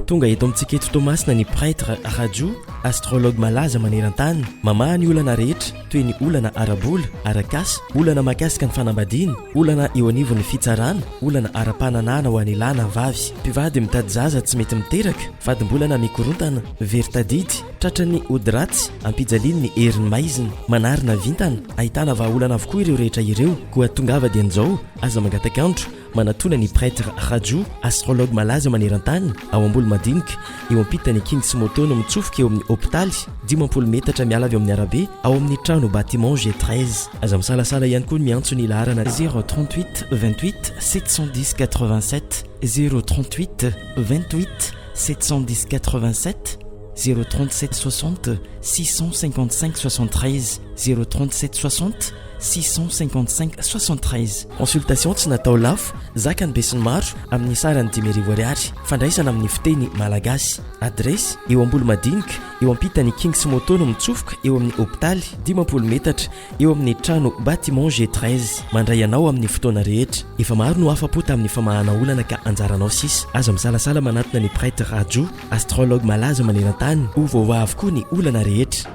tonga eto amintsika eto Toamasina ny prêtre RAJU, astrologue malaza maneran-tany, mamaha ny olana rehetra toy ny olana arabola, arakasa, olana mahakasika ny fanambadiana, olana eo anivon'ny fitsarana, olana ara-pananana ho any lana vavy, mpivady mitady zaza tsy mety miteraka, vadimbolana mikorontana, veritadidy, tratrany odratsy, ampijaliany ny herin'ny maizina, manarina vintana, ahitana vahaolana avokoa ireo rehetra ireo, koa tongava dian'izao aza mangatakandro manatona ny prêtre RAJU, astrologue malaza maneran-tany ao ambolo madinika eo ampitany king sy motono mitsofoka eo amin'ny hôpitaly 10 metatra miala avy amin'ny arabe ao amin'ny trano bâtiment G13. aza misalasala ihany koa miantso ny laharana 038 28 710 87 038 28 710 87 037 60 655 73 037 60 655 73. Consultation tsy natao lafo, zaka ny besin'ny maro amin'ny sarany 10,000 ariary, fandraisana amin'ny fiteny malagasy. Adresy eo ambolo madinika eo ampitany king sy motono mitsofoka eo amin'ny hôpitaly 10 metatra eo amin'ny trano bâtiment G13. mandray anao amin'ny fotoana rehetra. Efa maro no afa-po tamin'ny famahana olana ka anjaranao sisa. aza misalasala manatona ny prêtre RAJU, astrologue malaza maneran-tany ho voava avokoa ny olana rehetra.